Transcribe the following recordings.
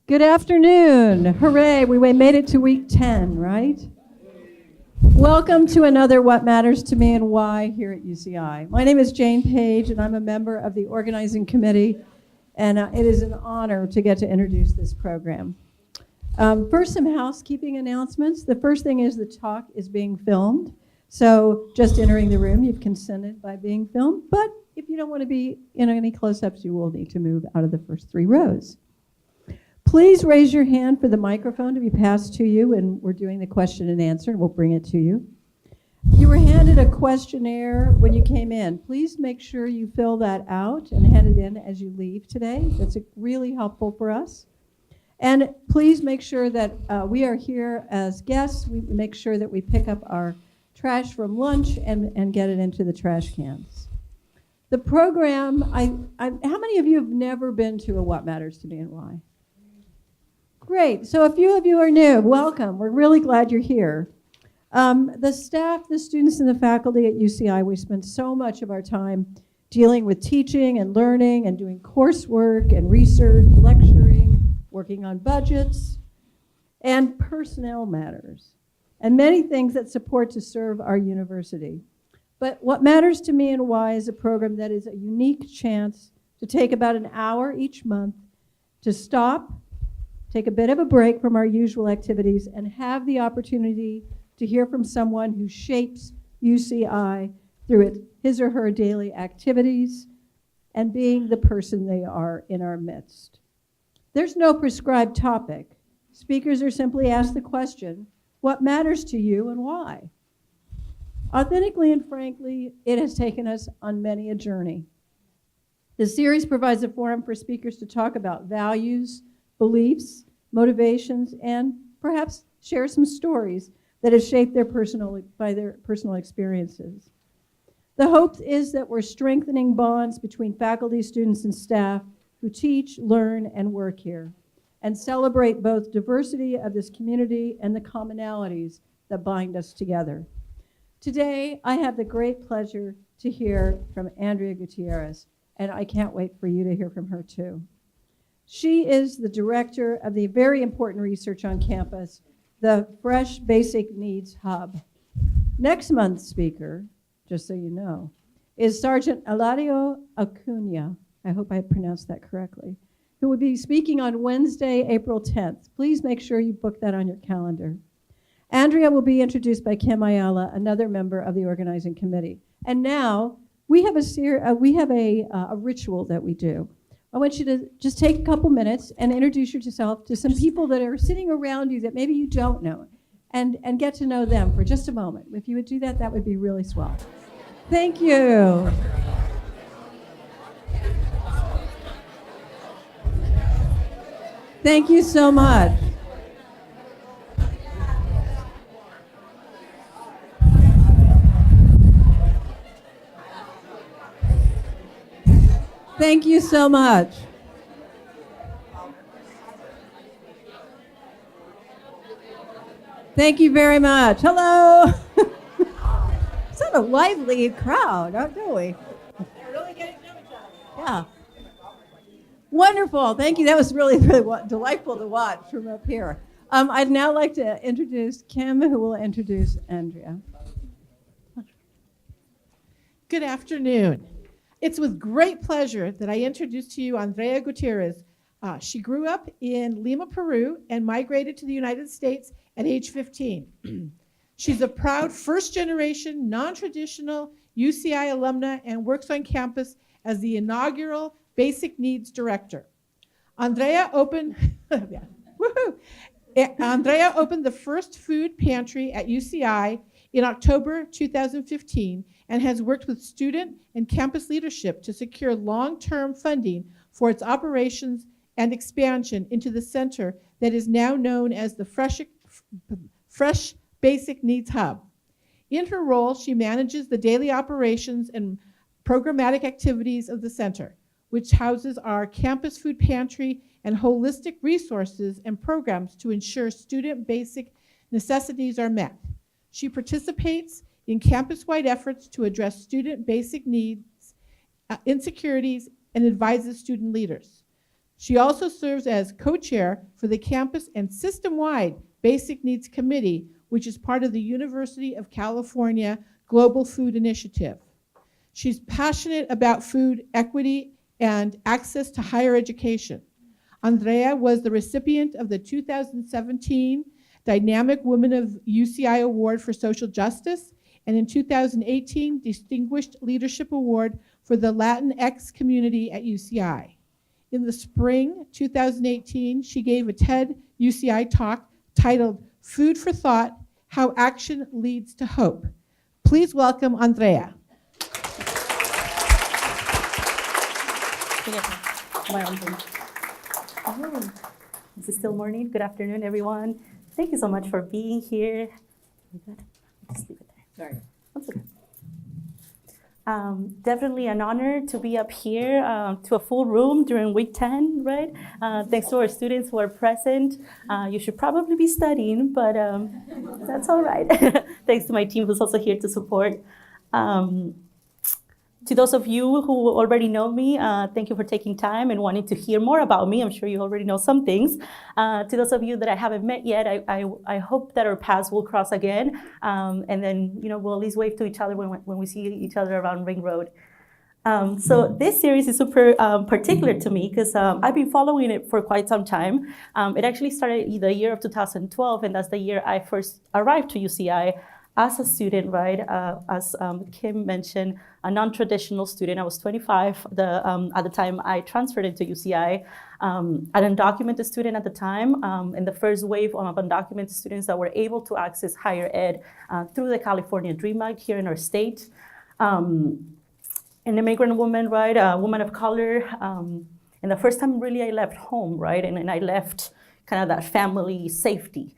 Good afternoon. Hooray, we made it to week 10, right? Welcome to another What Matters to Me and Why here at UCI. My name is Jane Page, and I'm a member of the organizing committee, and it is an honor to get to introduce this program. First, some housekeeping announcements. The first thing is the talk is being filmed, so just entering the room, you've consented by being filmed, but if you don't want to be in any close-ups, you will need to move out of the first 3 rows. Please raise your hand for the microphone to be passed to you, and we're doing the question and answer, and we'll bring it to you. You were handed a questionnaire when you came in. Please make sure you fill that out and hand it in as you leave today. That's really helpful for us. And please make sure that we are here as guests. We make sure that we pick up our trash from lunch and get it into the trash cans. The program, how many of you have never been to a What Matters to Me and Why? Great. So a few of you are new. Welcome. We're really glad you're here. The staff, the students, and the faculty at UCI, we spend so much of our time dealing with teaching and learning and doing coursework and research, lecturing, working on budgets, and personnel matters, and many things that support to serve our university. But What Matters to Me and Why is a program that is a unique chance to take about an hour each month to stop, take a bit of a break from our usual activities, and have the opportunity to hear from someone who shapes UCI through his or her daily activities and being the person they are in our midst. There's no prescribed topic. Speakers are simply asked the question, what matters to you and why? Authentically and frankly, it has taken us on many a journey. The series provides a forum for speakers to talk about values, beliefs, motivations, and perhaps share some stories that have shaped their personal experiences. The hope is that we're strengthening bonds between faculty, students, and staff who teach, learn, and work here, and celebrate both diversity of this community and the commonalities that bind us together. Today, I have the great pleasure to hear from Andrea Gutierrez, and I can't wait for you to hear from her too. She is the director of the very important research on campus, the Fresh Basic Needs Hub. Next month's speaker, just so you know, is Sergeant Eladio Acuna, I hope I pronounced that correctly, who will be speaking on Wednesday, April 10th. Please make sure you book that on your calendar. Andrea will be introduced by Kim Ayala, another member of the organizing committee. And now, we have a ritual that we do. I want you to just take a couple minutes and introduce yourself to some people that are sitting around you that maybe you don't know, and get to know them for just a moment. If you would do that, that would be really swell. Thank you. Thank you so much. Thank you so much. Thank you very much. Hello. Such a lively crowd, aren't we? They're really getting to know each other. Yeah. Wonderful. Thank you. That was really, really delightful to watch from up here. I'd now like to introduce Kim, who will introduce Andrea. Good afternoon. It's with great pleasure that I introduce to you Andrea Gutierrez. She grew up in Lima, Peru, and migrated to the United States at age 15. She's a proud first-generation, non-traditional UCI alumna and works on campus as the inaugural Basic Needs Director. Andrea opened Andrea opened the first food pantry at UCI in October 2015 and has worked with student and campus leadership to secure long-term funding for its operations and expansion into the center that is now known as the Fresh Basic Needs Hub. In her role, she manages the daily operations and programmatic activities of the center, which houses our campus food pantry and holistic resources and programs to ensure student basic necessities are met. She participates in campus-wide efforts to address student basic needs, insecurities, and advises student leaders. She also serves as co-chair for the campus and system-wide Basic Needs Committee, which is part of the University of California Global Food Initiative. She's passionate about food equity and access to higher education. Andrea was the recipient of the 2017 Dynamic Woman of UCI Award for Social Justice, and in 2018, Distinguished Leadership Award for the Latinx community at UCI. In the spring 2018, she gave a TED UCI talk titled Food for Thought, How Action Leads to Hope. Please welcome Andrea. Is it still morning? Good afternoon, everyone. Thank you so much for being here. Just leave it there. Sorry. That's okay. Definitely an honor to be up here to a full room during week 10, right? Thanks to our students who are present. You should probably be studying, but that's all right. Thanks to my team who's also here to support. To those of you who already know me, thank you for taking time and wanting to hear more about me. I'm sure you already know some things. To those of you that I haven't met yet, I hope that our paths will cross again. And then, we'll at least wave to each other when we see each other around Ring Road. So this series is super particular to me because I've been following it for quite some time. It actually started in the year of 2012, and that's the year I first arrived to UCI as a student, right? As Kim mentioned, a non-traditional student. I was 25 at the time I transferred into UCI. An undocumented student at the time, and the first wave of undocumented students that were able to access higher ed through the California Dream Act here in our state. An immigrant woman, right? A woman of color. And the first time really I left home, right? And I left kind of that family safety.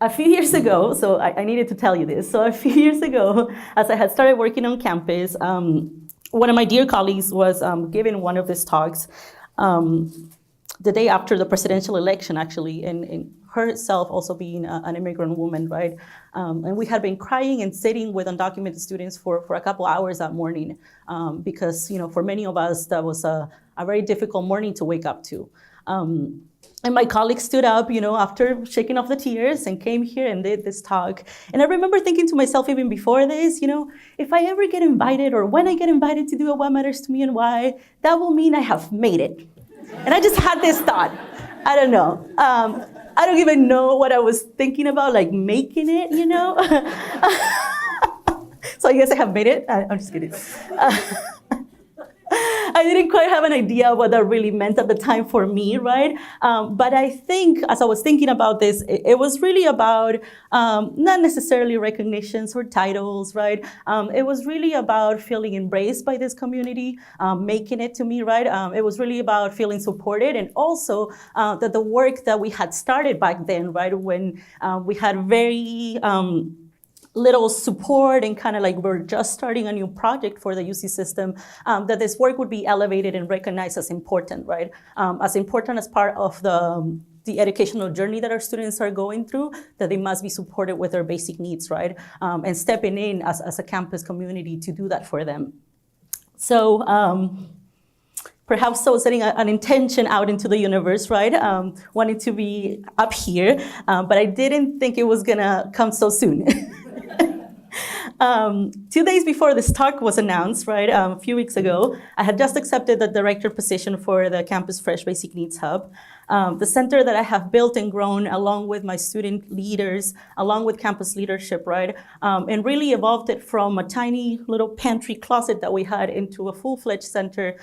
A few years ago, so I needed to tell you this. So a few years ago, as I had started working on campus, one of my dear colleagues was giving one of these talks the day after the presidential election, actually, and herself also being an immigrant woman, right? And we had been crying and sitting with undocumented students for a couple hours that morning because, for many of us, that was a very difficult morning to wake up to. And my colleague stood up, after shaking off the tears and came here and did this talk. And I remember thinking to myself even before this, if I ever get invited or when I get invited to do a What Matters to Me and Why, that will mean I have made it. And I just had this thought. I don't know. I don't even know what I was thinking about, like making it, So I guess I have made it. I'm just kidding. I didn't quite have an idea what that really meant at the time for me, right? But I think, as I was thinking about this, it was really about not necessarily recognitions or titles, right? It was really about feeling embraced by this community, making it to me, right? It was really about feeling supported, and also that the work that we had started back then, right, when we had very little support and kind of like we're just starting a new project for the UC system, that this work would be elevated and recognized as important, right? As important as part of the educational journey that our students are going through, that they must be supported with their basic needs, right? And stepping in as a campus community to do that for them. So perhaps so setting an intention out into the universe, right? Wanting to be up here, but I didn't think it was gonna come so soon. 2 days before this talk was announced, right, a few weeks ago, I had just accepted the director position for the Campus Fresh Basic Needs Hub. The center that I have built and grown along with my student leaders, along with campus leadership, right? And really evolved it from a tiny little pantry closet that we had into a full-fledged center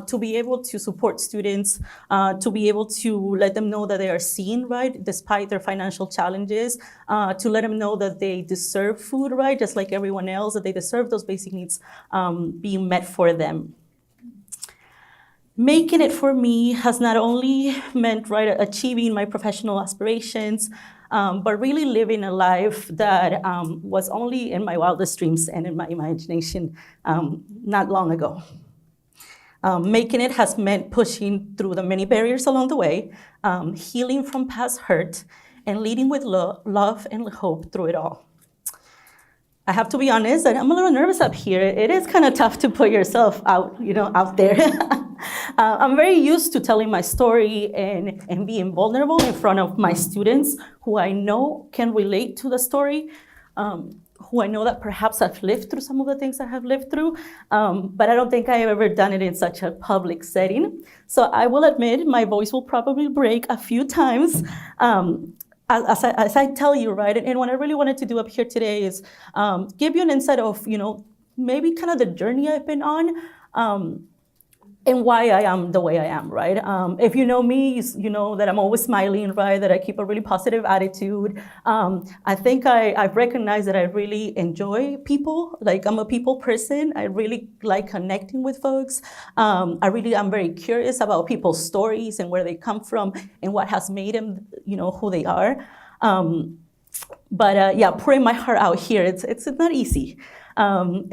to be able to support students, to be able to let them know that they are seen, right? Despite their financial challenges, to let them know that they deserve food, right? Just like everyone else, that they deserve those basic needs being met for them. Making it for me has not only meant, right, achieving my professional aspirations, but really living a life that was only in my wildest dreams and in my imagination not long ago. Making it has meant pushing through the many barriers along the way, healing from past hurt, and leading with love and hope through it all. I have to be honest, and I'm a little nervous up here. It is kind of tough to put yourself out, out there. I'm very used to telling my story and being vulnerable in front of my students who I know can relate to the story, who I know that perhaps have lived through some of the things I have lived through, but I don't think I've ever done it in such a public setting. So I will admit my voice will probably break a few times. As I tell you, right, and what I really wanted to do up here today is give you an insight of, maybe kind of the journey I've been on, and why I am the way I am, right? If you know me, you know that I'm always smiling, right? That I keep a really positive attitude. I think I've recognized that I really enjoy people. Like, I'm a people person. I really like connecting with folks. I'm very curious about people's stories and where they come from and what has made them, who they are. Pouring my heart out here, it's not easy.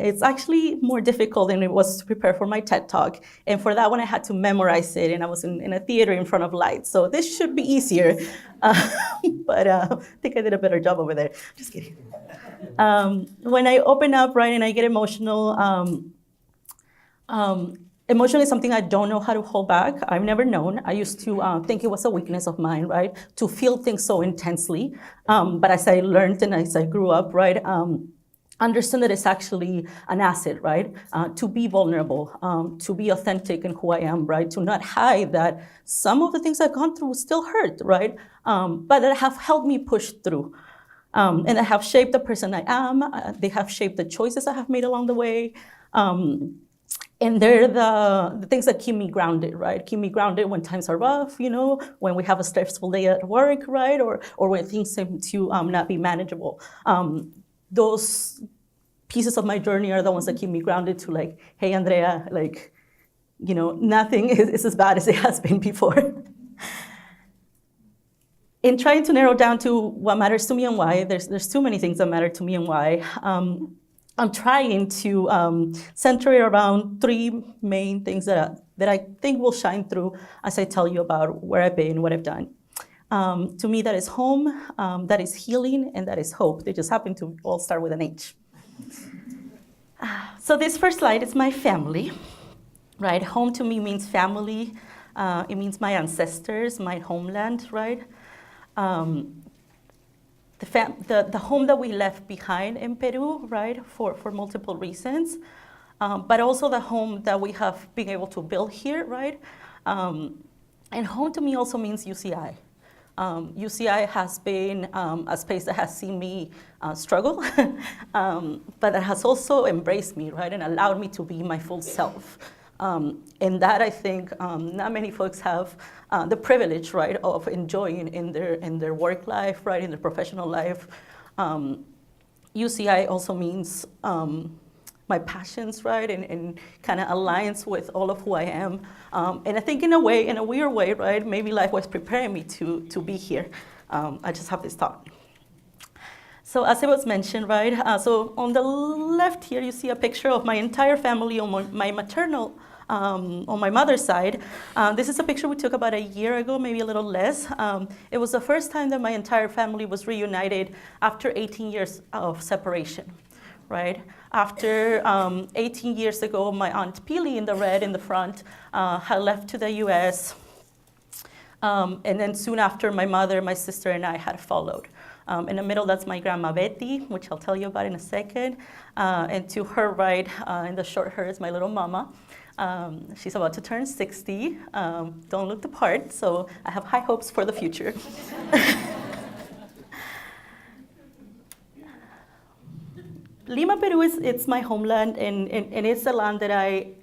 It's actually more difficult than it was to prepare for my TED Talk. And for that one, I had to memorize it, and I was in a theater in front of lights. So this should be easier. But I think I did a better job over there. Just kidding. When I open up, right, and I get emotional, emotion is something I don't know how to hold back. I've never known. I used to think it was a weakness of mine, right, to feel things so intensely. But as I learned and as I grew up, right, understand that it's actually an asset, right? To be vulnerable, to be authentic in who I am, right? To not hide that some of the things I've gone through still hurt, right? But that have helped me push through. And that have shaped the person I am. They have shaped the choices I have made along the way. And they're the things that keep me grounded, right? Keep me grounded when times are rough, when we have a stressful day at work, right? Or when things seem to not be manageable. Those pieces of my journey are the ones that keep me grounded to, like, hey, Andrea, like, nothing is as bad as it has been before. In trying to narrow down to what matters to me and why, there's too many things that matter to me and why. I'm trying to center it around three main things that I think will shine through as I tell you about where I've been, what I've done. To me, that is home, that is healing, and that is hope. They just happen to all start with an H. So this first slide is my family, right? Home to me means family. It means my ancestors, my homeland, right? The home that we left behind in Peru, right, for multiple reasons, but also the home that we have been able to build here, right? And home to me also means UCI. UCI has been a space that has seen me struggle, but that has also embraced me, right, and allowed me to be my full self. And that, I think, not many folks have the privilege, right, of enjoying in their work life, right, in their professional life. UCI also means my passions, right, and kind of aligns with all of who I am. And I think in a weird way, right, maybe life was preparing me to be here. I just have this thought. So as it was mentioned, right, so on the left here, you see a picture of my entire family on my maternal, on my mother's side. This is a picture we took about a year ago, maybe a little less. It was the first time that my entire family was reunited after 18 years of separation, right? After 18 years ago, my Aunt Pili in the red in the front had left to the US. And then soon after, my mother, my sister, and I had followed. In the middle, that's my grandma Betty, which I'll tell you about in a second. And to her right, in the short hair, is my little mama. She's about to turn 60. Don't look the part, so I have high hopes for the future. Lima, Peru it's my homeland, and it's the land that I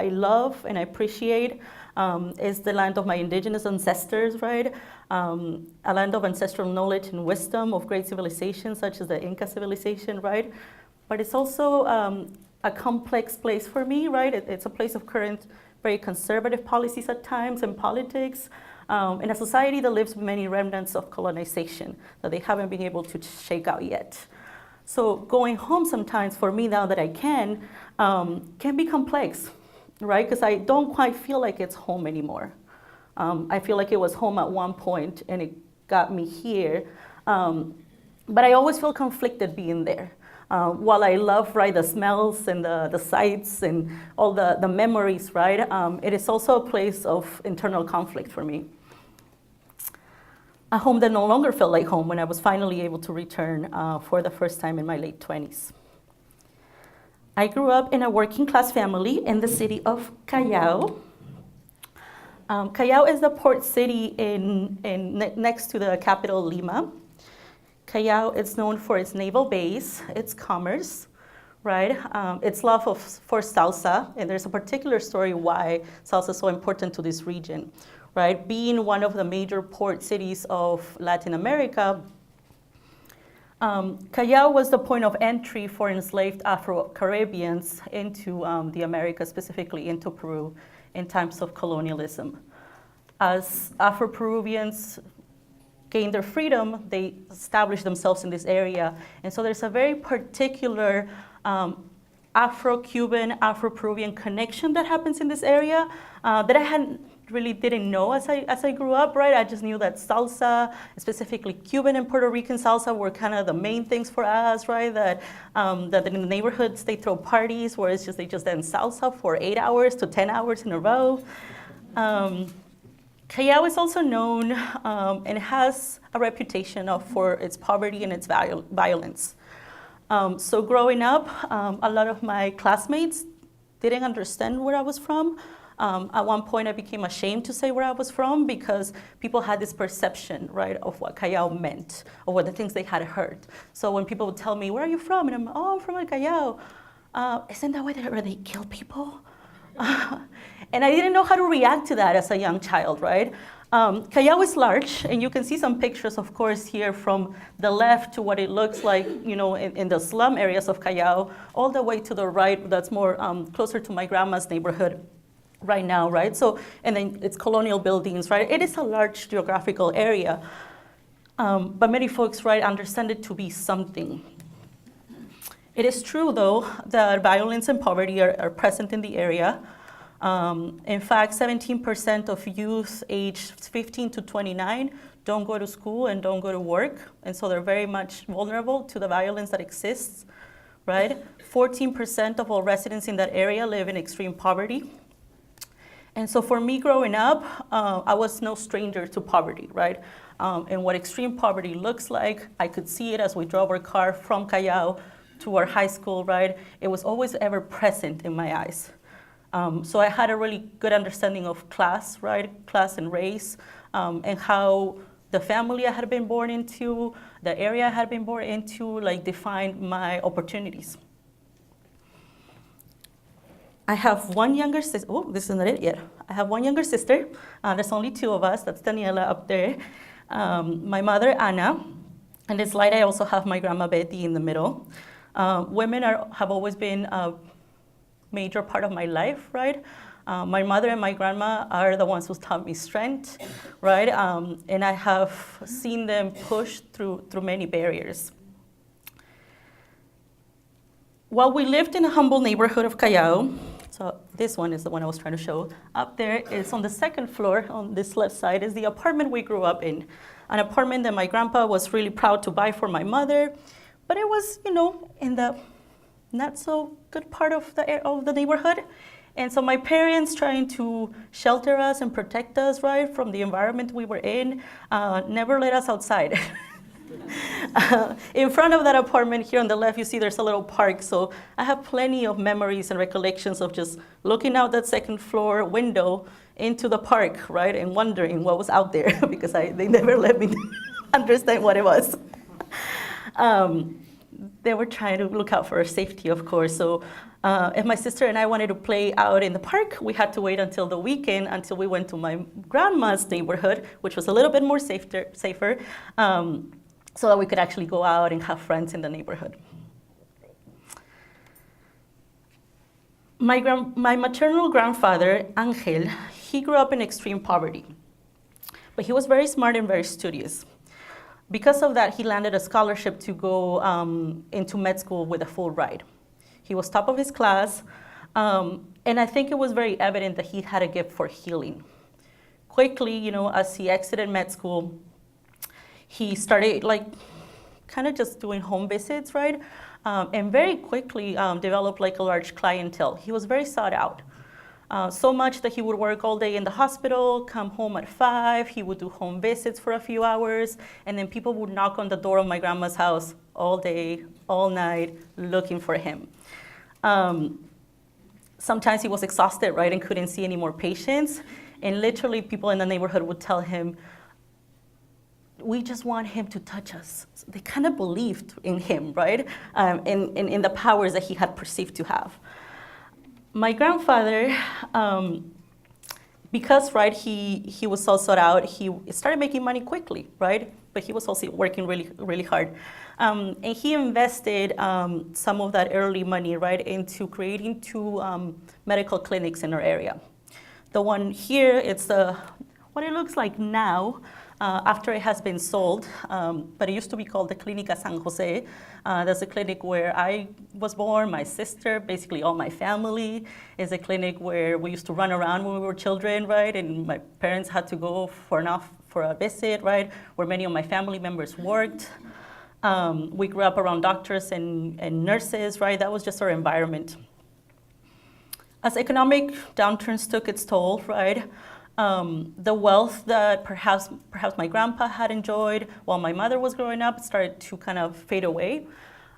love and I appreciate. It's the land of my indigenous ancestors, right? A land of ancestral knowledge and wisdom of great civilizations such as the Inca civilization, right? But it's also a complex place for me, right? It's a place of current, very conservative policies at times and politics, in a society that lives with many remnants of colonization that they haven't been able to shake out yet. So going home sometimes for me now that I can be complex, right? Because I don't quite feel like it's home anymore. I feel like it was home at one point and it got me here. But I always feel conflicted being there. While I love, right, the smells and the sights and all the memories, right, it is also a place of internal conflict for me. A home that no longer felt like home when I was finally able to return for the first time in my late 20s. I grew up in a working class family in the city of Callao. Callao is the port city next to the capital, Lima. Callao is known for its naval base, its commerce, right? Its love for salsa, and there's a particular story why salsa is so important to this region, right? Being one of the major port cities of Latin America, Callao was the point of entry for enslaved Afro-Caribbeans into the Americas, specifically into Peru, in times of colonialism. As Afro-Peruvians gained their freedom, they established themselves in this area. And so there's a very particular Afro-Cuban, Afro-Peruvian connection that happens in this area that I really didn't know as I grew up, right? I just knew that salsa, specifically Cuban and Puerto Rican salsa, were kind of the main things for us, right? That in the neighborhoods, they throw parties where they just dance salsa for 8 hours to 10 hours in a row. Callao is also known and has a reputation for its poverty and its violence. So growing up, a lot of my classmates didn't understand where I was from. At one point, I became ashamed to say where I was from because people had this perception, right, of what Callao meant, or what the things they had heard. So when people would tell me, "Where are you from?" and I'm, "Oh, I'm from Callao." Isn't that where they kill people? And I didn't know how to react to that as a young child, right? Callao is large, and you can see some pictures, of course, here from the left to what it looks like, in the slum areas of Callao, all the way to the right, that's more closer to my grandma's neighborhood right now, right? So, and then it's colonial buildings, right? It is a large geographical area, but many folks, right, understand it to be something. It is true, though, that violence and poverty are present in the area. In fact, 17% of youth aged 15 to 29 don't go to school and don't go to work, and so they're very much vulnerable to the violence that exists, right? 14% of all residents in that area live in extreme poverty. And so for me growing up, I was no stranger to poverty, right? And what extreme poverty looks like, I could see it as we drove our car from Callao to our high school, right? It was always ever present in my eyes. So I had a really good understanding of class, right? Class and race, and how the family I had been born into, the area I had been born into, defined my opportunities. I have one younger sister. Oh, this is not it yet. I have one younger sister. There's only two of us. That's Daniela up there. My mother, Anna. And this slide, I also have my grandma, Betty, in the middle. Women have always been a major part of my life, right? My mother and my grandma are the ones who taught me strength, right? And I have seen them push through many barriers. While we lived in a humble neighborhood of Callao, so this one is the one I was trying to show. Up there is on the second floor, on this left side, is the apartment we grew up in. An apartment that my grandpa was really proud to buy for my mother, but it was, in the not so good part of the neighborhood. And so my parents, trying to shelter us and protect us, right, from the environment we were in, never let us outside. In front of that apartment here on the left, you see there's a little park. So I have plenty of memories and recollections of just looking out that second floor window into the park, right, and wondering what was out there because they never let me understand what it was. They were trying to look out for our safety, of course. So if my sister and I wanted to play out in the park, we had to wait until the weekend until we went to my grandma's neighborhood, which was a little bit more safer, so that we could actually go out and have friends in the neighborhood. My maternal grandfather, Angel, he grew up in extreme poverty, but he was very smart and very studious. Because of that, he landed a scholarship to go into med school with a full ride. He was top of his class, and I think it was very evident that he had a gift for healing. Quickly, as he exited med school, he started kind of just doing home visits, right? And very quickly developed like a large clientele. He was very sought out. So much that he would work all day in the hospital, come home at 5, he would do home visits for a few hours, and then people would knock on the door of my grandma's house all day, all night, looking for him. Sometimes he was exhausted, right, and couldn't see any more patients, and literally people in the neighborhood would tell him, we just want him to touch us. So they kind of believed in him, right, in the powers that he had perceived to have. My grandfather, because, right, he was so sought out, he started making money quickly, right? But he was also working really, really hard. And he invested some of that early money, right, into creating 2 medical clinics in our area. The one here, it's what it looks like now, after it has been sold, but it used to be called the Clínica San Jose. That's a clinic where I was born, my sister, basically all my family. It's a clinic where we used to run around when we were children, right? And my parents had to go for a visit, right? Where many of my family members worked. We grew up around doctors and nurses, right? That was just our environment. As economic downturns took its toll, right? The wealth that perhaps my grandpa had enjoyed while my mother was growing up started to kind of fade away.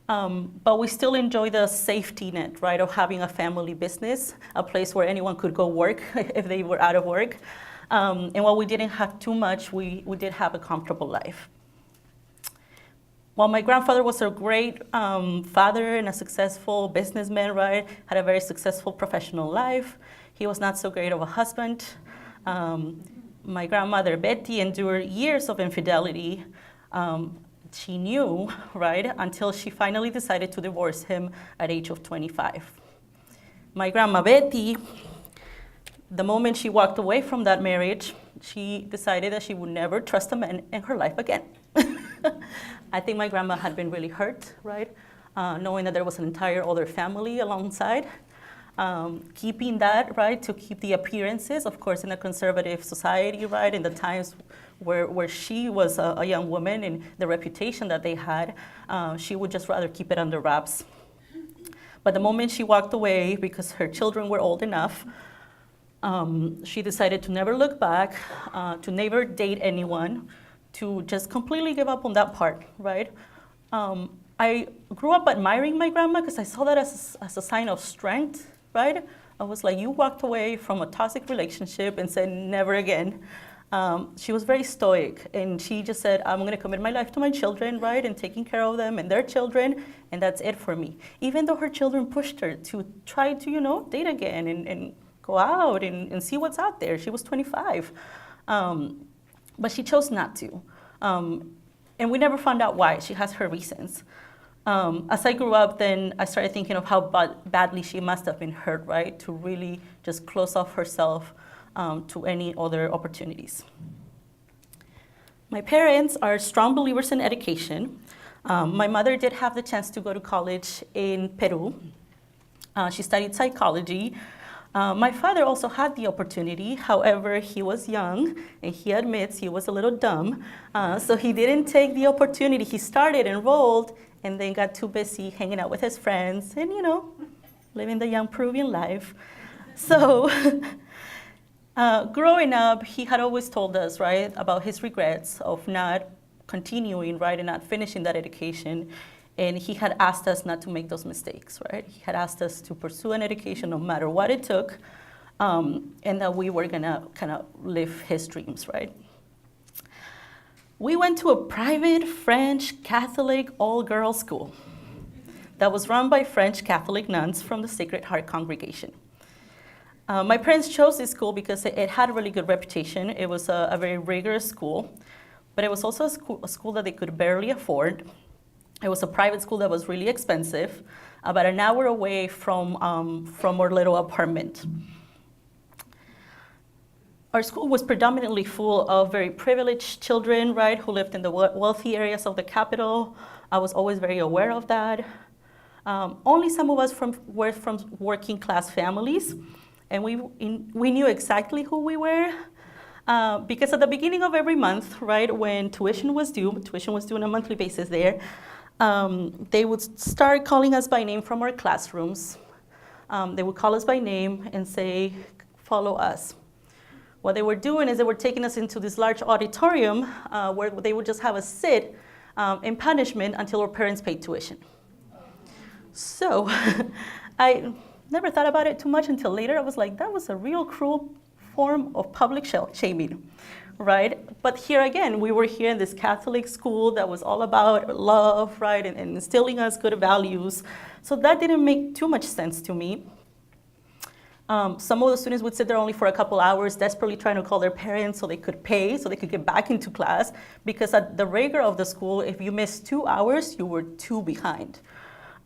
But we still enjoy the safety net, right, of having a family business, a place where anyone could go work if they were out of work. And while we didn't have too much, we did have a comfortable life. While my grandfather was a great father and a successful businessman, right, had a very successful professional life, he was not so great of a husband. My grandmother, Betty, endured years of infidelity. She knew, right, until she finally decided to divorce him at age of 25. My grandma, Betty, the moment she walked away from that marriage, she decided that she would never trust a man in her life again. I think my grandma had been really hurt, right, knowing that there was an entire other family alongside. Keeping that, right, to keep the appearances, of course, in a conservative society, right, in the times where she was a young woman and the reputation that they had, she would just rather keep it under wraps. But the moment she walked away, because her children were old enough, she decided to never look back, to never date anyone, to just completely give up on that part, right? I grew up admiring my grandma because I saw that as a sign of strength, right? I was like, you walked away from a toxic relationship and said, never again. She was very stoic, and she just said, I'm going to commit my life to my children, right, and taking care of them and their children, and that's it for me. Even though her children pushed her to try to, date again and go out and see what's out there. She was 25. But she chose not to. And we never found out why. She has her reasons. As I grew up, then I started thinking of how badly she must have been hurt, right, to really just close off herself to any other opportunities. My parents are strong believers in education. My mother did have the chance to go to college in Peru. She studied psychology. My father also had the opportunity. However, he was young, and he admits he was a little dumb, so he didn't take the opportunity. He started, enrolled, and then got too busy hanging out with his friends and, living the young Peruvian life. So growing up, he had always told us, right, about his regrets of not continuing, right, and not finishing that education. And he had asked us not to make those mistakes, right? He had asked us to pursue an education no matter what it took, and that we were gonna kind of live his dreams, right? We went to a private French Catholic all-girls school that was run by French Catholic nuns from the Sacred Heart congregation. My parents chose this school because it had a really good reputation. It was a very rigorous school, but it was also a school that they could barely afford. It was a private school that was really expensive, about an hour away from our little apartment. Our school was predominantly full of very privileged children, right, who lived in the wealthy areas of the capital. I was always very aware of that. Only some of us were from working class families, and we knew exactly who we were. Because at the beginning of every month, right, when tuition was due on a monthly basis there, they would start calling us by name from our classrooms. They would call us by name and say, follow us. What they were doing is they were taking us into this large auditorium where they would just have us sit in punishment until our parents paid tuition. So I never thought about it too much until later. I was like, that was a real cruel form of public shaming, right? But here again, we were here in this Catholic school that was all about love, right, and instilling us good values. So that didn't make too much sense to me. Some of the students would sit there only for a couple hours, desperately trying to call their parents so they could pay, so they could get back into class. Because at the rigor of the school, if you missed 2 hours, you were 2 behind.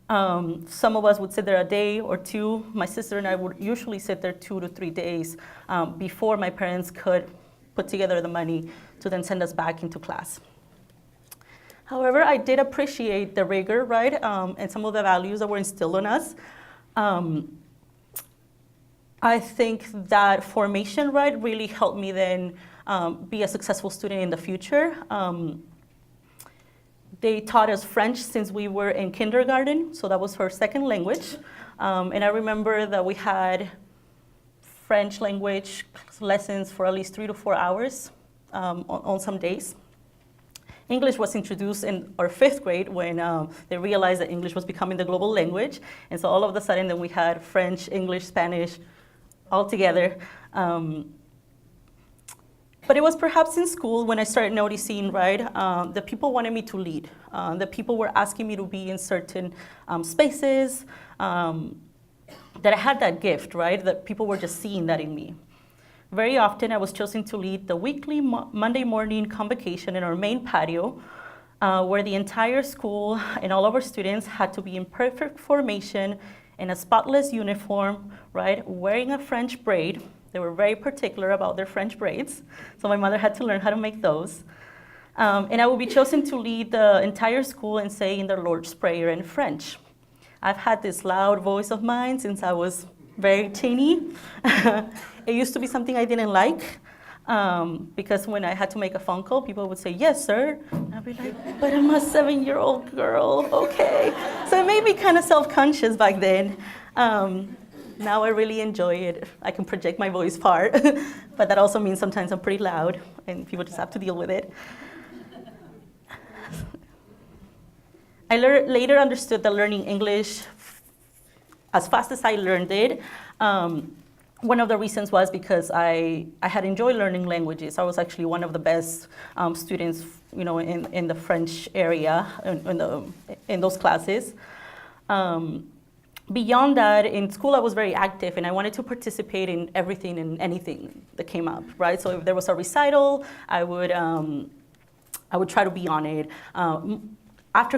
Some of us would sit there a day or two. My sister and I would usually sit there 2 to 3 days before my parents could put together the money to then send us back into class. However, I did appreciate the rigor, right, and some of the values that were instilled in us. I think that formation, right, really helped me then be a successful student in the future. They taught us French since we were in kindergarten, so that was her second language. And I remember that we had French language lessons for at least 3 to 4 hours on some days. English was introduced in our 5th grade when they realized that English was becoming the global language. And so all of a sudden then we had French, English, Spanish, all together. But it was perhaps in school when I started noticing, right, that people wanted me to lead, that people were asking me to be in certain spaces, that I had that gift, right, that people were just seeing that in me. Very often I was chosen to lead the weekly Monday morning convocation in our main patio, where the entire school and all of our students had to be in perfect formation, in a spotless uniform, right, wearing a French braid. They were very particular about their French braids, so my mother had to learn how to make those. And I would be chosen to lead the entire school in saying the Lord's Prayer in French. I've had this loud voice of mine since I was very teeny. It used to be something I didn't like, because when I had to make a phone call, people would say, yes, sir. And I'd be like, but I'm a 7-year-old girl, okay. So it made me kind of self-conscious back then. Now I really enjoy it. I can project my voice far, but that also means sometimes I'm pretty loud, and people just have to deal with it. I later understood that learning English as fast as I learned it, one of the reasons was because I had enjoyed learning languages. I was actually one of the best students, in the French area in those classes. Beyond that, in school I was very active and I wanted to participate in everything and anything that came up, right? So if there was a recital, I would try to be on it. After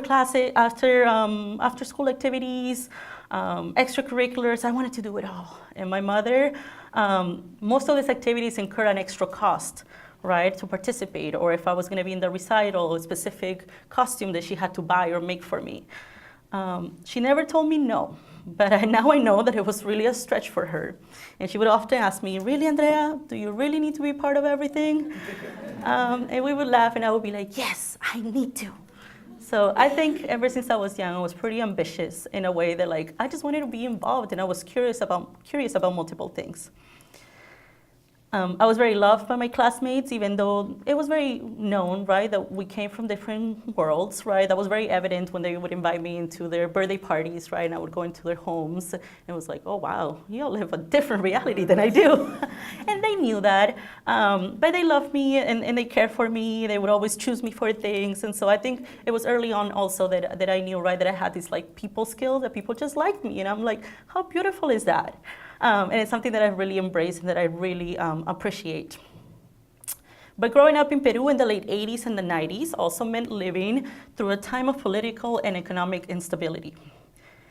school activities, extracurriculars, I wanted to do it all. And my mother, most of these activities incur an extra cost, right, to participate, or if I was going to be in the recital, a specific costume that she had to buy or make for me. She never told me no, but now I know that it was really a stretch for her. And she would often ask me, really, Andrea, do you really need to be part of everything? And we would laugh and I would be like, yes, I need to. So I think ever since I was young, I was pretty ambitious in a way that I just wanted to be involved and I was curious about multiple things. I was very loved by my classmates, even though it was very known, right, that we came from different worlds, right? That was very evident when they would invite me into their birthday parties, right? And I would go into their homes. And it was like, oh, wow, you all live a different reality than I do. And they knew that. But they loved me and they cared for me. They would always choose me for things. And so I think it was early on also that I knew, right, that I had this people skill, that people just liked me. And I'm like, how beautiful is that? And it's something that I've really embraced and that I really appreciate. But growing up in Peru in the late 80s and the 90s also meant living through a time of political and economic instability,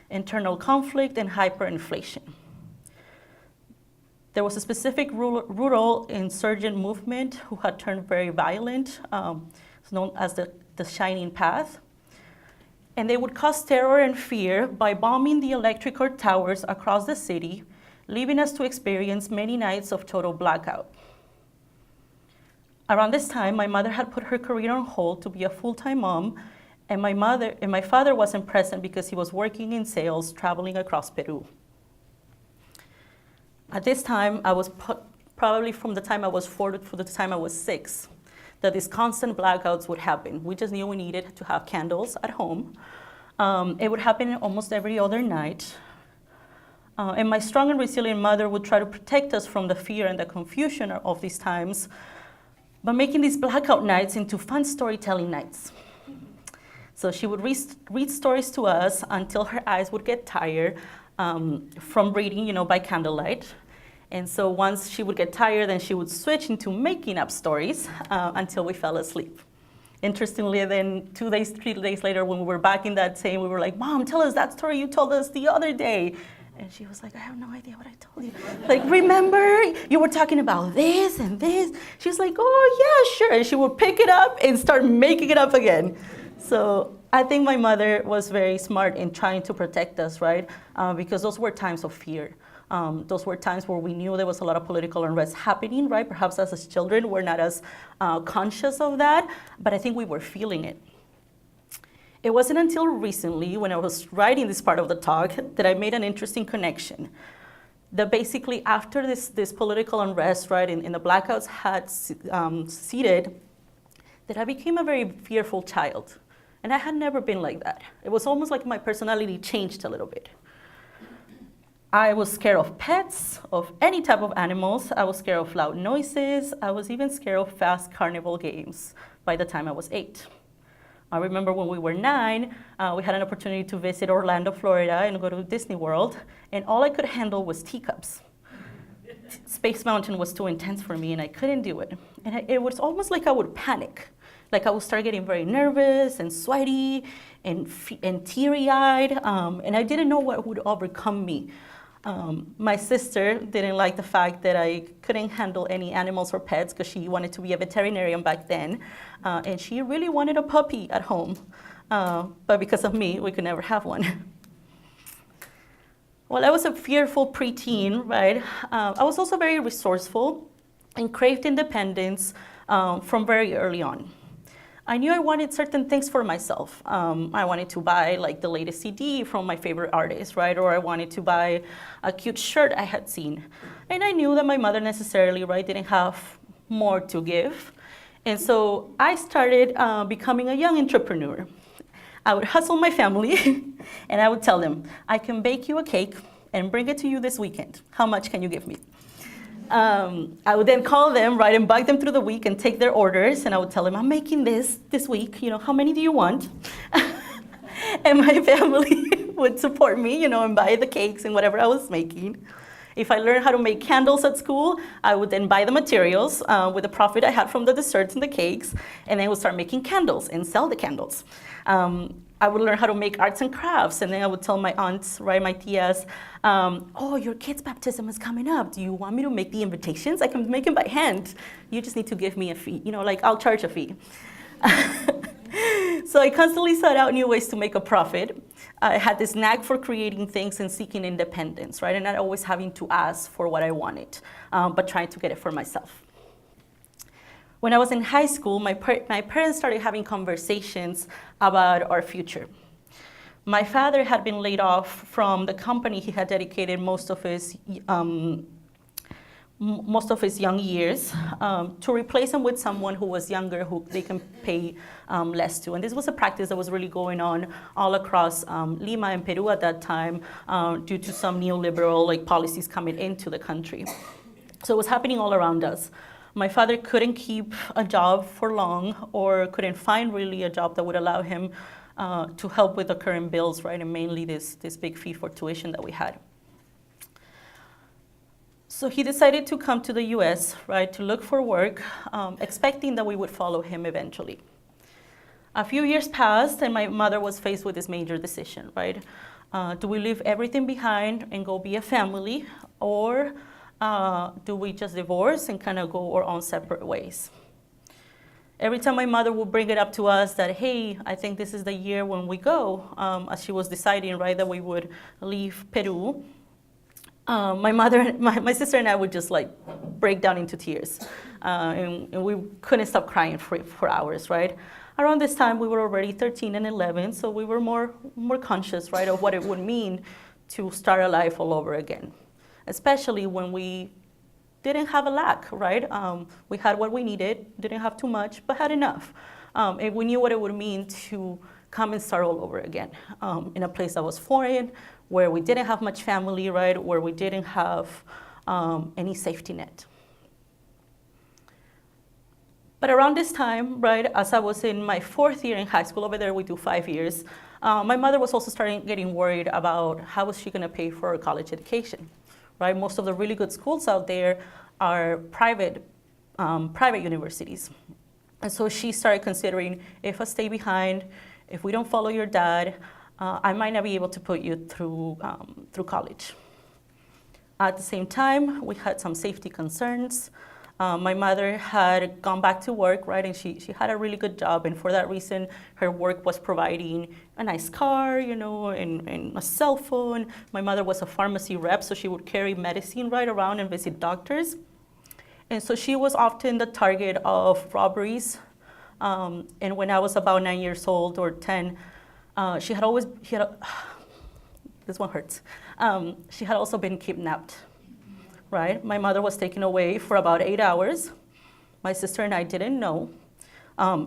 internal conflict, and hyperinflation. There was a specific rural insurgent movement who had turned very violent, known as the Shining Path. And they would cause terror and fear by bombing the electrical towers across the city, leaving us to experience many nights of total blackout. Around this time, my mother had put her career on hold to be a full-time mom, and my father wasn't present because he was working in sales, traveling across Peru. At this time, I was probably from the time I was 4 to the time I was 6, that these constant blackouts would happen. We just knew we needed to have candles at home. It would happen almost every other night. And my strong and resilient mother would try to protect us from the fear and the confusion of these times by making these blackout nights into fun storytelling nights. So she would read stories to us until her eyes would get tired from reading, by candlelight. And so once she would get tired, then she would switch into making up stories until we fell asleep. Interestingly, then 2 days, 3 days later, when we were back in that same, we were like, "Mom, tell us that story you told us the other day." And she was like, "I have no idea what I told you." Like, "Remember, you were talking about this and this?" She was like, "Oh, yeah, sure." And she would pick it up and start making it up again. So I think my mother was very smart in trying to protect us, right? Because those were times of fear. Those were times where we knew there was a lot of political unrest happening, right? Perhaps as children, we're not as conscious of that, but I think we were feeling it. It wasn't until recently, when I was writing this part of the talk, that I made an interesting connection. That basically after this political unrest, right, and the blackouts had seeded, that I became a very fearful child. And I had never been like that. It was almost like my personality changed a little bit. I was scared of pets, of any type of animals. I was scared of loud noises. I was even scared of fast carnival games by the time I was 8. I remember when we were 9, we had an opportunity to visit Orlando, Florida, and go to Disney World, and all I could handle was teacups. Space Mountain was too intense for me, and I couldn't do it. And it was almost like I would panic. Like I would start getting very nervous and sweaty and teary-eyed, and I didn't know what would overcome me. My sister didn't like the fact that I couldn't handle any animals or pets because she wanted to be a veterinarian back then, and she really wanted a puppy at home. But because of me, we could never have one. Well, I was a fearful preteen, right? I was also very resourceful and craved independence from very early on. I knew I wanted certain things for myself. I wanted to buy like the latest CD from my favorite artist, right? Or I wanted to buy a cute shirt I had seen. And I knew that my mother necessarily, right, didn't have more to give. And so I started becoming a young entrepreneur. I would hustle my family and I would tell them, "I can bake you a cake and bring it to you this weekend. How much can you give me?" I would then call them, right, and bug them through the week and take their orders, and I would tell them, "I'm making this week, how many do you want?" And my family would support me, and buy the cakes and whatever I was making. If I learned how to make candles at school, I would then buy the materials with the profit I had from the desserts and the cakes, and then I would start making candles and sell the candles. I would learn how to make arts and crafts, and then I would tell my aunts, right, my tias, "Oh, your kid's baptism is coming up. Do you want me to make the invitations? I can make them by hand. You just need to give me a fee. I'll charge a fee." So I constantly sought out new ways to make a profit. I had this knack for creating things and seeking independence, right, and not always having to ask for what I wanted, but trying to get it for myself. When I was in high school, my parents started having conversations about our future. My father had been laid off from the company he had dedicated most of his young years to replace him with someone who was younger, who they can pay less to. And this was a practice that was really going on all across Lima and Peru at that time due to some neoliberal policies coming into the country. So it was happening all around us. My father couldn't keep a job for long, or couldn't find really a job that would allow him to help with the current bills, right, and mainly this big fee for tuition that we had. So he decided to come to the US, right, to look for work, expecting that we would follow him eventually. A few years passed, and my mother was faced with this major decision, right? Do we leave everything behind and go be a family, or do we just divorce and kind of go our own separate ways? Every time my mother would bring it up to us that, "Hey, I think this is the year when we go," as she was deciding, right, that we would leave Peru, my sister and I would just like break down into tears. And we couldn't stop crying for hours, right? Around this time, we were already 13 and 11, so we were more conscious, right, of what it would mean to start a life all over again, especially when we didn't have a lack, right? We had what we needed, didn't have too much, but had enough. And we knew what it would mean to come and start all over again in a place that was foreign, where we didn't have much family, right? Where we didn't have any safety net. But around this time, right, as I was in my 4th year in high school, over there we do 5 years, my mother was also getting worried about how was she gonna pay for her college education, right? Most of the really good schools out there are private universities. And so she started considering, if I stay behind, if we don't follow your dad, I might not be able to put you through college. At the same time, we had some safety concerns. My mother had gone back to work, right, and she had a really good job, and for that reason, her work was providing a nice car, you know, and a cell phone. My mother was a pharmacy rep, so she would carry medicine right around and visit doctors. And so she was often the target of robberies. And when I was about 9 years old or 10, this one hurts. She had also been kidnapped. Right? My mother was taken away for about 8 hours. My sister and I didn't know.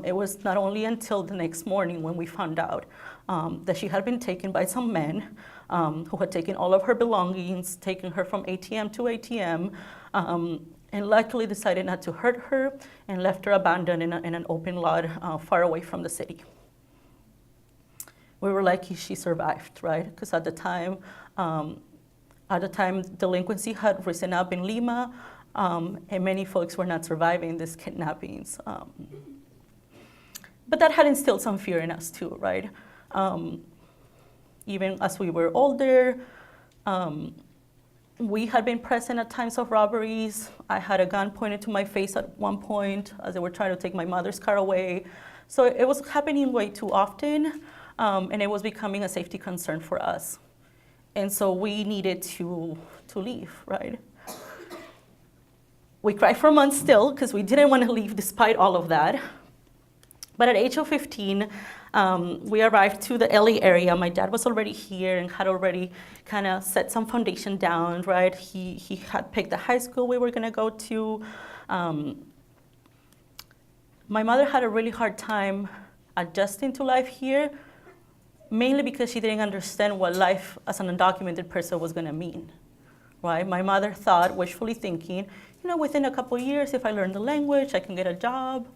It was not only until the next morning when we found out that she had been taken by some men who had taken all of her belongings, taken her from ATM to ATM, and luckily decided not to hurt her and left her abandoned in an open lot far away from the city. We were lucky she survived, right? Because at the time, delinquency had risen up in Lima, and many folks were not surviving these kidnappings. But that had instilled some fear in us too, right? Even as we were older, we had been present at times of robberies. I had a gun pointed to my face at one point as they were trying to take my mother's car away. So it was happening way too often, and it was becoming a safety concern for us. And so we needed to leave, right? We cried for months still because we didn't want to leave despite all of that. But at age of 15, we arrived to the LA area. My dad was already here and had already kind of set some foundation down, right? He had picked the high school we were going to go to. My mother had a really hard time adjusting to life here, mainly because she didn't understand what life as an undocumented person was going to mean, right? My mother thought, wishfully thinking, you know, within a couple of years, if I learn the language, I can get a job.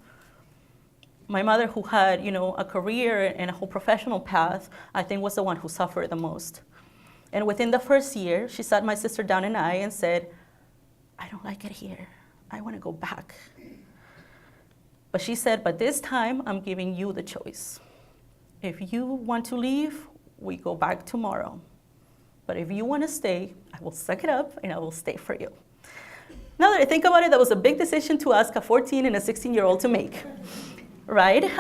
My mother, who had, you know, a career and a whole professional path, I think was the one who suffered the most. And within the first year, she sat my sister down and I and said, I don't like it here. I want to go back. But she said, but this time, I'm giving you the choice. If you want to leave, we go back tomorrow. But if you want to stay, I will suck it up and I will stay for you. Now that I think about it, that was a big decision to ask a 14 and a 16-year-old to make, right?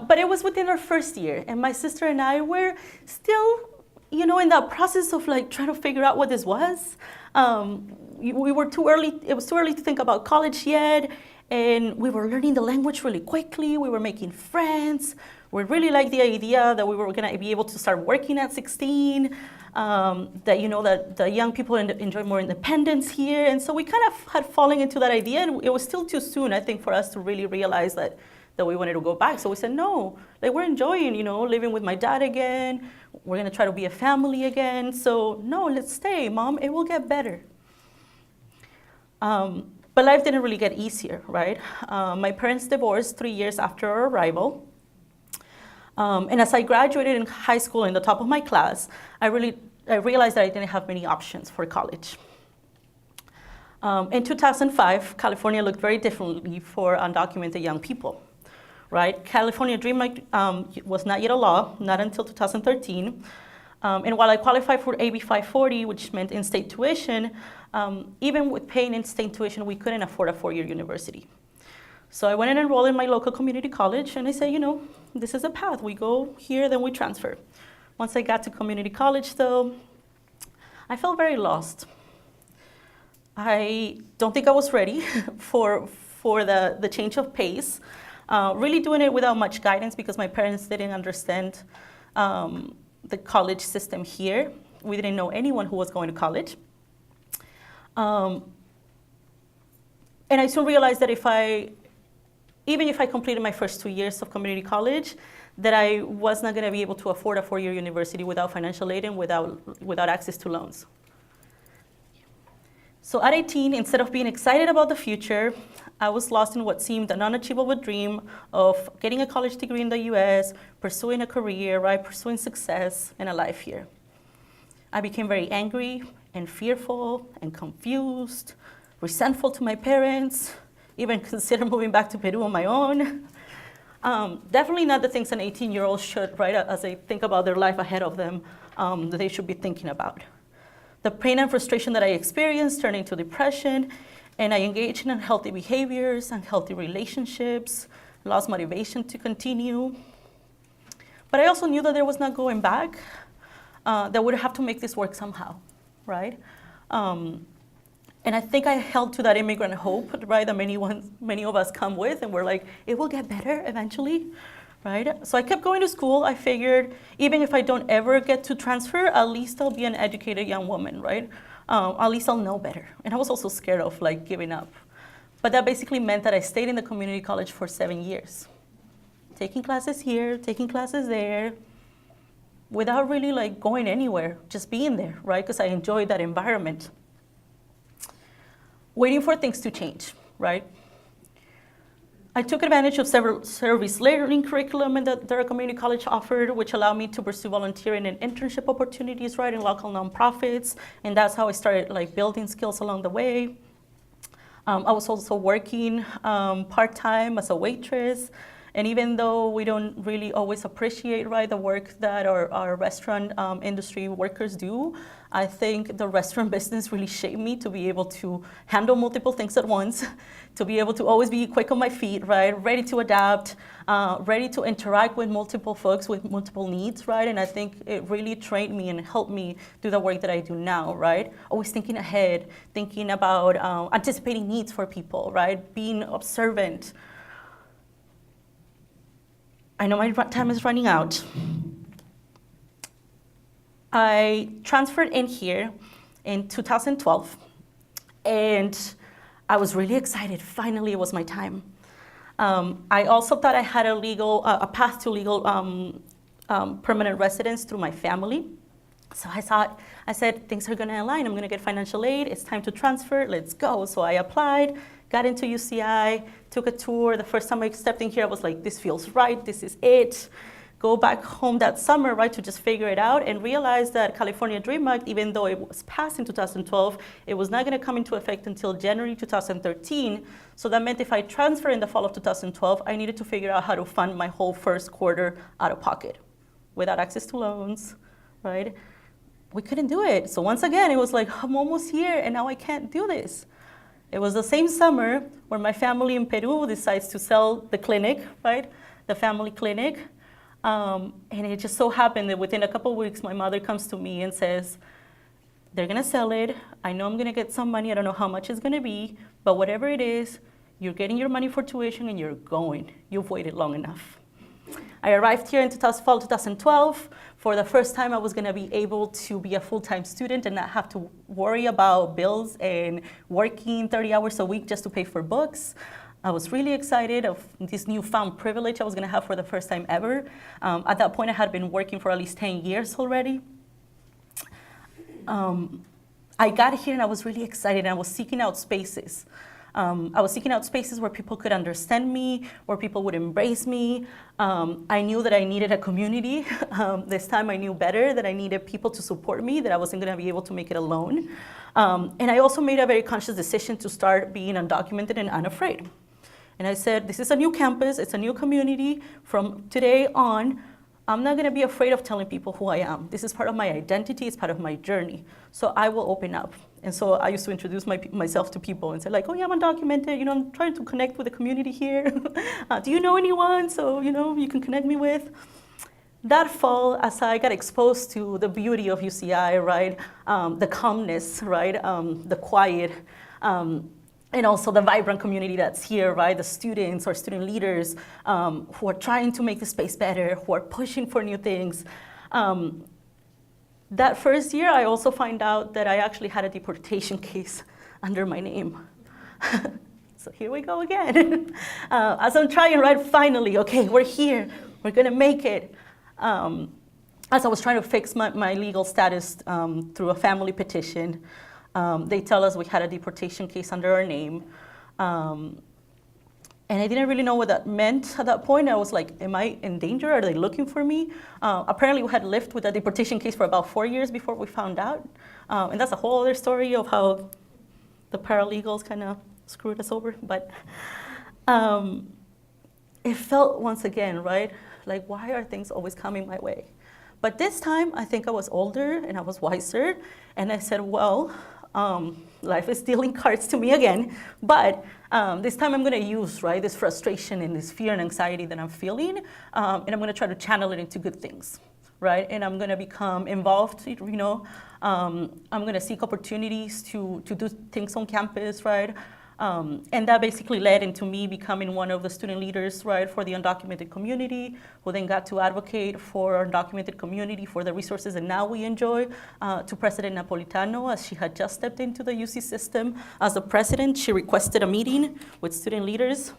But it was within our first year, and my sister and I were still, you know, in that process of like trying to figure out what this was. We were too early. It was too early to think about college yet, and we were learning the language really quickly. We were making friends. We really liked the idea that we were going to be able to start working at 16. That, you know, that the young people enjoy more independence here. And so we kind of had fallen into that idea, and it was still too soon, I think, for us to really realize that we wanted to go back. So we said, no, like we're enjoying, you know, living with my dad again. We're going to try to be a family again. So no, let's stay, Mom. It will get better. But life didn't really get easier, right? My parents divorced 3 years after our arrival. And as I graduated in high school in the top of my class, I realized that I didn't have many options for college. In 2005, California looked very differently for undocumented young people, right? California Dream Act was not yet a law, not until 2013. And while I qualified for AB 540, which meant in-state tuition, even with paying in-state tuition, we couldn't afford a 4-year university. So I went and enrolled in my local community college, and I said, you know, this is a path. We go here, then we transfer. Once I got to community college, though, I felt very lost. I don't think I was ready for the change of pace. Really doing it without much guidance because my parents didn't understand the college system here. We didn't know anyone who was going to college. And I soon realized that even if I completed my first 2 years of community college, that I was not going to be able to afford a 4-year university without financial aid and without access to loans. So at 18, instead of being excited about the future, I was lost in what seemed an unachievable dream of getting a college degree in the US, pursuing a career, right, pursuing success and a life here. I became very angry and fearful and confused, resentful to my parents, even considered moving back to Peru on my own. Definitely not the things an 18-year-old should, right, as they think about their life ahead of them, that they should be thinking about. The pain and frustration that I experienced turned into depression, and I engaged in unhealthy behaviors, unhealthy relationships, lost motivation to continue. But I also knew that there was not going back, that I would have to make this work somehow, right? And I think I held to that immigrant hope, right, that many of us come with, and we're like, it will get better eventually, right? So I kept going to school. I figured even if I don't ever get to transfer, at least I'll be an educated young woman, right? At least I'll know better. And I was also scared of like giving up. But that basically meant that I stayed in the community college for 7 years, taking classes here, taking classes there, without really like going anywhere, just being there, right? Because I enjoyed that environment. Waiting for things to change, right? I took advantage of several service learning curriculum that our community college offered, which allowed me to pursue volunteering and internship opportunities, right, in local nonprofits. And that's how I started like building skills along the way. I was also working part-time as a waitress. And even though we don't really always appreciate, right, the work that our restaurant industry workers do, I think the restaurant business really shaped me to be able to handle multiple things at once, to be able to always be quick on my feet, right, ready to adapt, ready to interact with multiple folks with multiple needs, right? And I think it really trained me and helped me do the work that I do now, right? Always thinking ahead, thinking about anticipating needs for people, right? Being observant. I know my time is running out. I transferred in here in 2012, and I was really excited. Finally, it was my time. I also thought I had a path to legal permanent residence through my family. So I said, things are gonna align. I'm gonna get financial aid. It's time to transfer, let's go. So I applied, got into UCI, took a tour. The first time I stepped in here, I was like, this feels right, this is it. Go back home that summer, right, to just figure it out, and realize that California Dream Act, even though it was passed in 2012, it was not gonna come into effect until January 2013. So that meant if I transfer in the fall of 2012, I needed to figure out how to fund my whole first quarter out of pocket without access to loans, right? We couldn't do it. So once again, it was like, I'm almost here, and now I can't do this. It was the same summer where my family in Peru decides to sell the clinic, right? The family clinic. And it just so happened that within a couple of weeks, my mother comes to me and says, they're gonna sell it. I know I'm gonna get some money. I don't know how much it's gonna be, but whatever it is, you're getting your money for tuition and you're going. You've waited long enough. I arrived here in fall 2012. For the first time, I was gonna be able to be a full-time student and not have to worry about bills and working 30 hours a week just to pay for books. I was really excited of this newfound privilege I was gonna have for the first time ever. At that point, I had been working for at least 10 years already. I got here and I was really excited, and I was seeking out spaces. I was seeking out spaces where people could understand me, where people would embrace me. I knew that I needed a community. This time I knew better that I needed people to support me, that I wasn't gonna be able to make it alone. And I also made a very conscious decision to start being undocumented and unafraid. And I said, this is a new campus, it's a new community. From today on, I'm not gonna be afraid of telling people who I am. This is part of my identity, it's part of my journey. So I will open up. And so I used to introduce myself to people and say like, oh yeah, I'm undocumented, you know, I'm trying to connect with the community here. Do you know anyone? So, you know, you can connect me with. that fall, as I got exposed to the beauty of UCI, right, the calmness, right, the quiet, and also the vibrant community that's here, right, the students or student leaders who are trying to make the space better, who are pushing for new things. That first year, I also find out that I actually had a deportation case under my name. So here we go again. As I'm trying, right, finally, okay, we're here, we're gonna make it. As I was trying to fix my legal status through a family petition, they tell us we had a deportation case under our name. And I didn't really know what that meant at that point. I was like, am I in danger? Are they looking for me? Apparently, we had lived with a deportation case for about 4 years before we found out. And that's a whole other story of how the paralegals kind of screwed us over. But it felt, once again, right, like, why are things always coming my way? But this time, I think I was older and I was wiser. And I said, well, life is dealing cards to me again. But this time I'm going to use, right, this frustration and this fear and anxiety that I'm feeling, and I'm going to try to channel it into good things, right? And I'm going to become involved, you know. I'm going to seek opportunities to do things on campus, right? And that basically led into me becoming one of the student leaders, right, for the undocumented community, who then got to advocate for our undocumented community, for the resources that now we enjoy, to President Napolitano, as she had just stepped into the UC system. As the president, she requested a meeting with student leaders,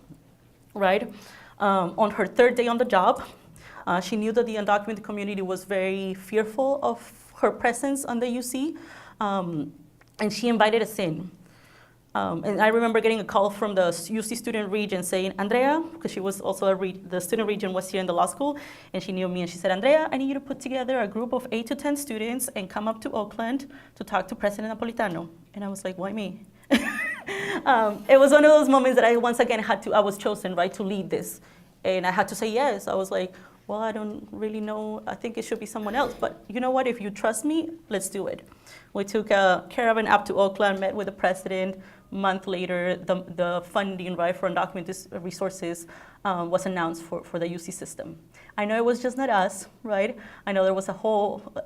right? On her third day on the job, she knew that the undocumented community was very fearful of her presence on the UC, and she invited us in. And I remember getting a call from the UC student region saying, Andrea, because she was also the student region was here in the law school, and she knew me, and she said, Andrea, I need you to put together a group of 8 to 10 students and come up to Oakland to talk to President Napolitano. And I was like, why me? It was one of those moments that I once again I was chosen, right, to lead this. And I had to say yes. I was like, well, I don't really know. I think it should be someone else. But you know what? If you trust me, let's do it. We took a caravan up to Oakland, met with the president. A month later, the funding, right, for undocumented resources was announced for the UC system. I know it was just not us, right? I know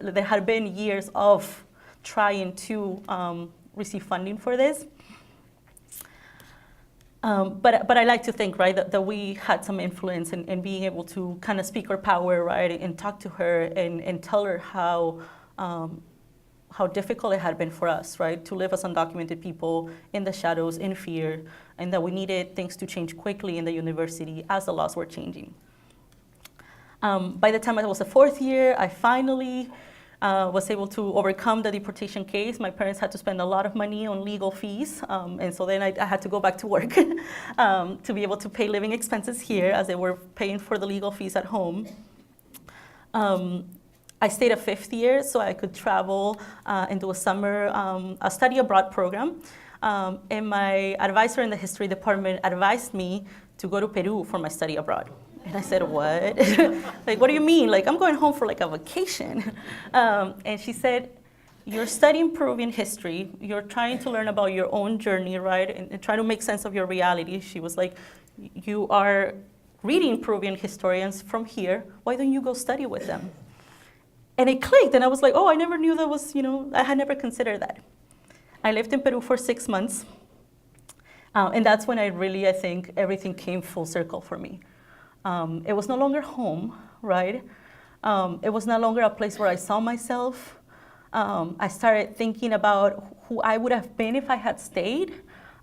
there had been years of trying to receive funding for this. But I like to think, right, that we had some influence in being able to kind of speak our power, right, and talk to her and tell her how difficult it had been for us, right, to live as undocumented people in the shadows, in fear, and that we needed things to change quickly in the university as the laws were changing. By the time I was a fourth year, I finally was able to overcome the deportation case. My parents had to spend a lot of money on legal fees, and so then I had to go back to work to be able to pay living expenses here, as they were paying for the legal fees at home. I stayed a fifth year so I could travel and do a summer a study abroad program. And my advisor in the history department advised me to go to Peru for my study abroad. And I said, what? Like, what do you mean? Like, I'm going home for like a vacation. And she said, you're studying Peruvian history. You're trying to learn about your own journey, right? And try to make sense of your reality. She was like, you are reading Peruvian historians from here. Why don't you go study with them? And it clicked, and I was like, oh, I never knew that was, I had never considered that. I lived in Peru for 6 months. And that's when I think everything came full circle for me. It was no longer home, right? It was no longer a place where I saw myself. I started thinking about who I would have been if I had stayed.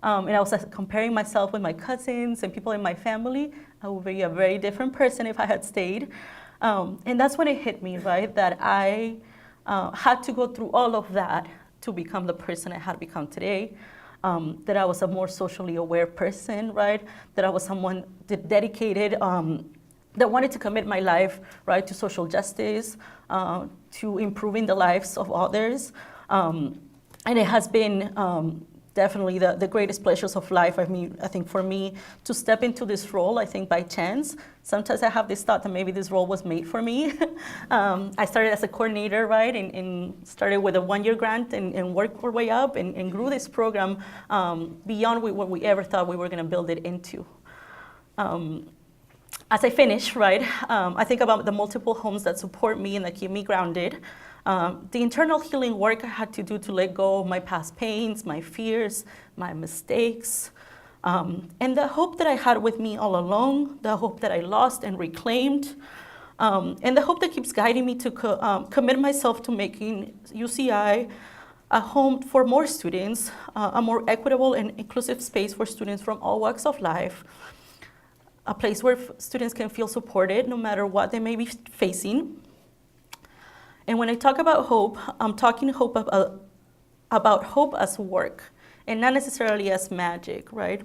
And I was comparing myself with my cousins and people in my family. I would be a very different person if I had stayed. And that's when it hit me, right? That I had to go through all of that to become the person I had become today. That I was a more socially aware person, right? That I was someone dedicated, that wanted to commit my life, right, to social justice, to improving the lives of others. And it has been definitely the greatest pleasures of life. I mean, I think for me to step into this role, I think by chance. Sometimes I have this thought that maybe this role was made for me. I started as a coordinator, right, and started with a 1-year grant and worked our way up and grew this program beyond what we ever thought we were going to build it into. as I finish, right, I think about the multiple homes that support me and that keep me grounded. The internal healing work I had to do to let go of my past pains, my fears, my mistakes, and the hope that I had with me all along, the hope that I lost and reclaimed, and the hope that keeps guiding me to commit myself to making UCI a home for more students, a more equitable and inclusive space for students from all walks of life, a place where students can feel supported no matter what they may be facing. And when I talk about hope, I'm talking about hope as work and not necessarily as magic, right?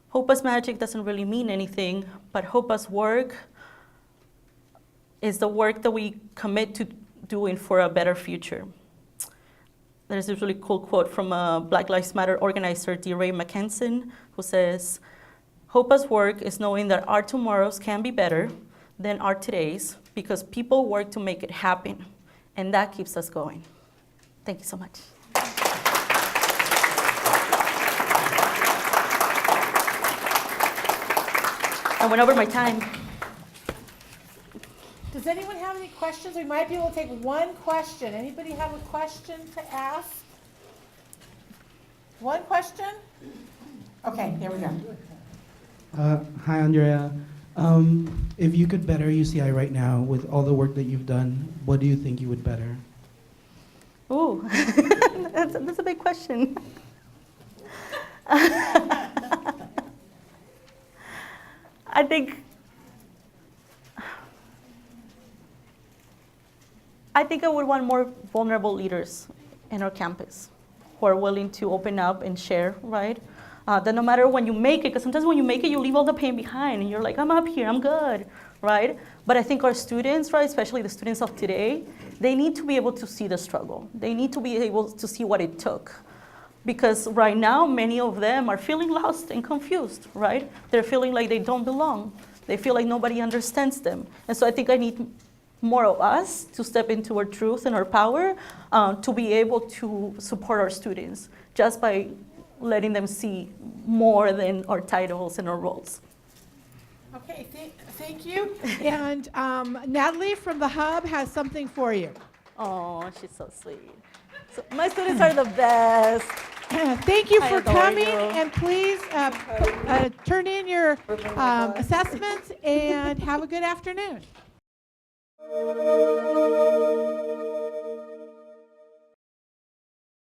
Hope as magic doesn't really mean anything, but hope as work is the work that we commit to doing for a better future. There's this really cool quote from a Black Lives Matter organizer, DeRay McKenson, who says, "Hope as work is knowing that our tomorrows can be better than our todays because people work to make it happen, and that keeps us going." Thank you so much. I went over my time. Does anyone have any questions? We might be able to take one question. Anybody have a question to ask? One question? Okay, there we go. Hi, Andrea. If you could better UCI right now with all the work that you've done, what do you think you would better? Ooh, that's a big question. I think I would want more vulnerable leaders in our campus who are willing to open up and share, right? That no matter when you make it, because sometimes when you make it, you leave all the pain behind and you're like, I'm up here, I'm good, right? But I think our students, right, especially the students of today, they need to be able to see the struggle. They need to be able to see what it took. Because right now, many of them are feeling lost and confused, right? They're feeling like they don't belong. They feel like nobody understands them. And so I think I need more of us to step into our truth and our power to be able to support our students just by letting them see more than our titles and our roles. Okay, thank you. And Natalie from the Hub has something for you. Oh, she's so sweet. So my students are the best. Thank you I for adore coming, you. and please turn in your assessments and have a good afternoon.